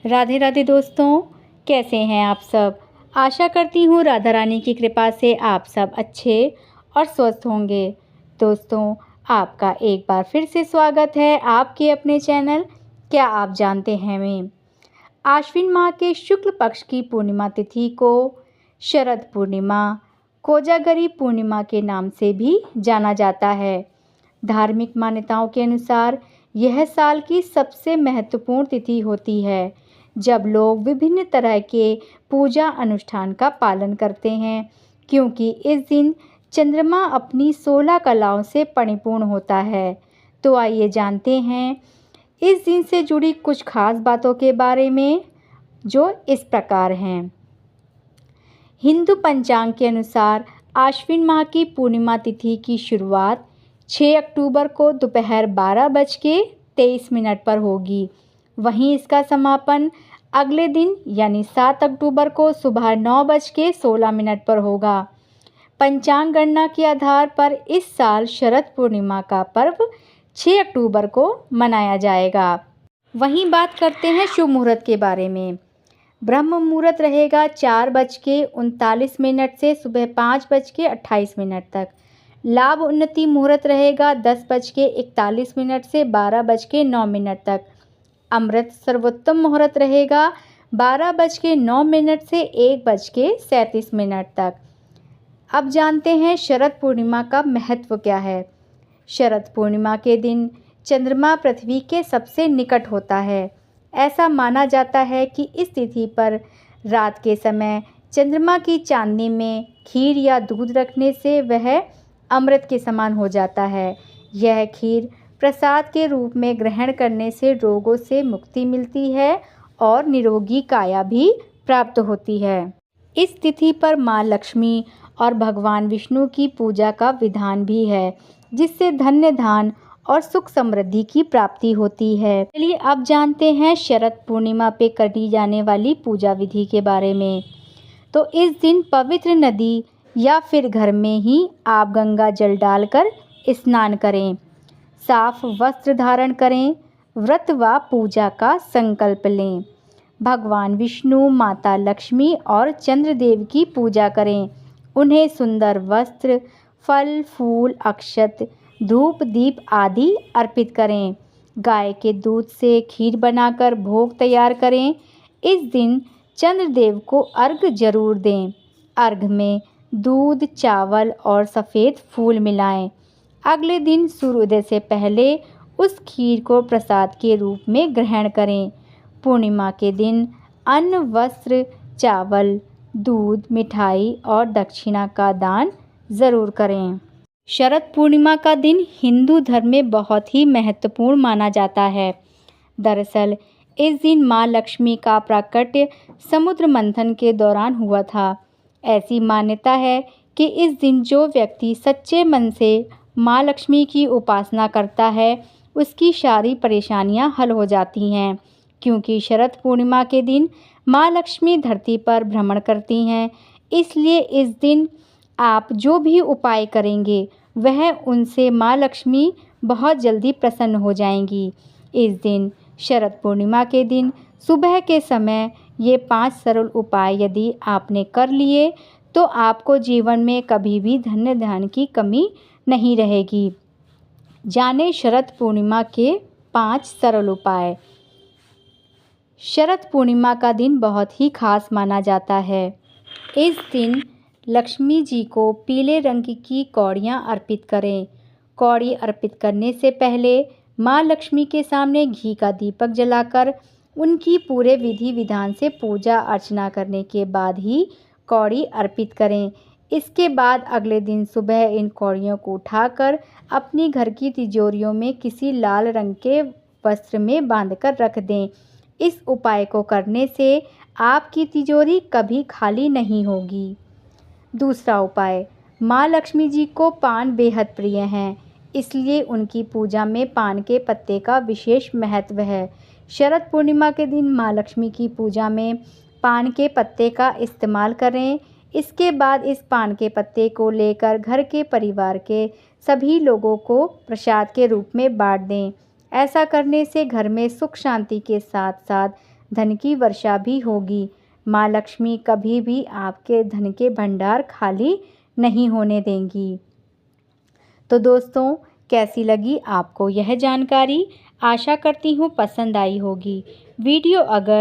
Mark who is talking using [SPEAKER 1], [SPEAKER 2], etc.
[SPEAKER 1] राधे राधे दोस्तों, कैसे हैं आप सब। आशा करती हूँ राधा रानी की कृपा से आप सब अच्छे और स्वस्थ होंगे। दोस्तों, आपका एक बार फिर से स्वागत है आपके अपने चैनल क्या आप जानते हैं में। आश्विन माह के शुक्ल पक्ष की पूर्णिमा तिथि को शरद पूर्णिमा, कोजागरी पूर्णिमा के नाम से भी जाना जाता है। धार्मिक मान्यताओं के अनुसार यह साल की सबसे महत्वपूर्ण तिथि होती है, जब लोग विभिन्न तरह के पूजा अनुष्ठान का पालन करते हैं, क्योंकि इस दिन चंद्रमा अपनी 16 कलाओं से परिपूर्ण होता है। तो आइए जानते हैं इस दिन से जुड़ी कुछ खास बातों के बारे में, जो इस प्रकार हैं। हिंदू पंचांग के अनुसार आश्विन माह की पूर्णिमा तिथि की शुरुआत 6 अक्टूबर को दोपहर 12:23 पर होगी। वहीं इसका समापन अगले दिन यानी 7 अक्टूबर को सुबह 9:16 पर होगा। पंचांग गणना के आधार पर इस साल शरद पूर्णिमा का पर्व 6 अक्टूबर को मनाया जाएगा। वहीं बात करते हैं शुभ मुहूर्त के बारे में। ब्रह्म मुहूर्त रहेगा 4:39 से सुबह 5:28 तक। लाभ उन्नति मुहूर्त रहेगा 10:41 से 12:09 तक। अमृत सर्वोत्तम मुहूर्त रहेगा 12:09 से 1:37 तक। अब जानते हैं शरद पूर्णिमा का महत्व क्या है। शरद पूर्णिमा के दिन चंद्रमा पृथ्वी के सबसे निकट होता है। ऐसा माना जाता है कि इस तिथि पर रात के समय चंद्रमा की चांदनी में खीर या दूध रखने से वह अमृत के समान हो जाता है। यह खीर प्रसाद के रूप में ग्रहण करने से रोगों से मुक्ति मिलती है और निरोगी काया भी प्राप्त होती है। इस तिथि पर माँ लक्ष्मी और भगवान विष्णु की पूजा का विधान भी है, जिससे धन्य धान और सुख समृद्धि की प्राप्ति होती है। चलिए अब जानते हैं शरद पूर्णिमा पे करी जाने वाली पूजा विधि के बारे में। तो इस दिन पवित्र नदी या फिर घर में ही आप गंगा जल डालकर स्नान करें, साफ वस्त्र धारण करें, व्रत व पूजा का संकल्प लें, भगवान विष्णु, माता लक्ष्मी और चंद्रदेव की पूजा करें। उन्हें सुंदर वस्त्र, फल, फूल, अक्षत, धूप, दीप आदि अर्पित करें। गाय के दूध से खीर बनाकर भोग तैयार करें। इस दिन चंद्रदेव को अर्घ्य जरूर दें। अर्घ्य में दूध, चावल और सफ़ेद फूल मिलाएं। अगले दिन सूर्योदय से पहले उस खीर को प्रसाद के रूप में ग्रहण करें। पूर्णिमा के दिन अन्न, वस्त्र, चावल, दूध, मिठाई और दक्षिणा का दान ज़रूर करें। शरद पूर्णिमा का दिन हिंदू धर्म में बहुत ही महत्वपूर्ण माना जाता है। दरअसल इस दिन माँ लक्ष्मी का प्राकट्य समुद्र मंथन के दौरान हुआ था। ऐसी मान्यता है कि इस दिन जो व्यक्ति सच्चे मन से माँ लक्ष्मी की उपासना करता है, उसकी सारी परेशानियां हल हो जाती हैं, क्योंकि शरद पूर्णिमा के दिन माँ लक्ष्मी धरती पर भ्रमण करती हैं। इसलिए इस दिन आप जो भी उपाय करेंगे वह उनसे माँ लक्ष्मी बहुत जल्दी प्रसन्न हो जाएंगी। इस दिन शरद पूर्णिमा के दिन सुबह के समय ये 5 सरल उपाय यदि आपने कर लिए तो आपको जीवन में कभी भी धन्य धान्य की कमी नहीं रहेगी। जाने शरद पूर्णिमा के 5 सरल उपाय। शरद पूर्णिमा का दिन बहुत ही खास माना जाता है। इस दिन लक्ष्मी जी को पीले रंग की कौड़ियाँ अर्पित करें। कौड़ी अर्पित करने से पहले माँ लक्ष्मी के सामने घी का दीपक जलाकर उनकी पूरे विधि विधान से पूजा अर्चना करने के बाद ही कौड़ी अर्पित करें। इसके बाद अगले दिन सुबह इन कौड़ियों को उठाकर अपनी घर की तिजोरियों में किसी लाल रंग के वस्त्र में बांधकर रख दें। इस उपाय को करने से आपकी तिजोरी कभी खाली नहीं होगी। दूसरा उपाय, माँ लक्ष्मी जी को पान बेहद प्रिय हैं, इसलिए उनकी पूजा में पान के पत्ते का विशेष महत्व है। शरद पूर्णिमा के दिन माँ लक्ष्मी की पूजा में पान के पत्ते का इस्तेमाल करें। इसके बाद इस पान के पत्ते को लेकर घर के परिवार के सभी लोगों को प्रसाद के रूप में बांट दें। ऐसा करने से घर में सुख शांति के साथ साथ धन की वर्षा भी होगी। माँ लक्ष्मी कभी भी आपके धन के भंडार खाली नहीं होने देंगी। तो दोस्तों, कैसी लगी आपको यह जानकारी? आशा करती हूँ पसंद आई होगी। वीडियो अगर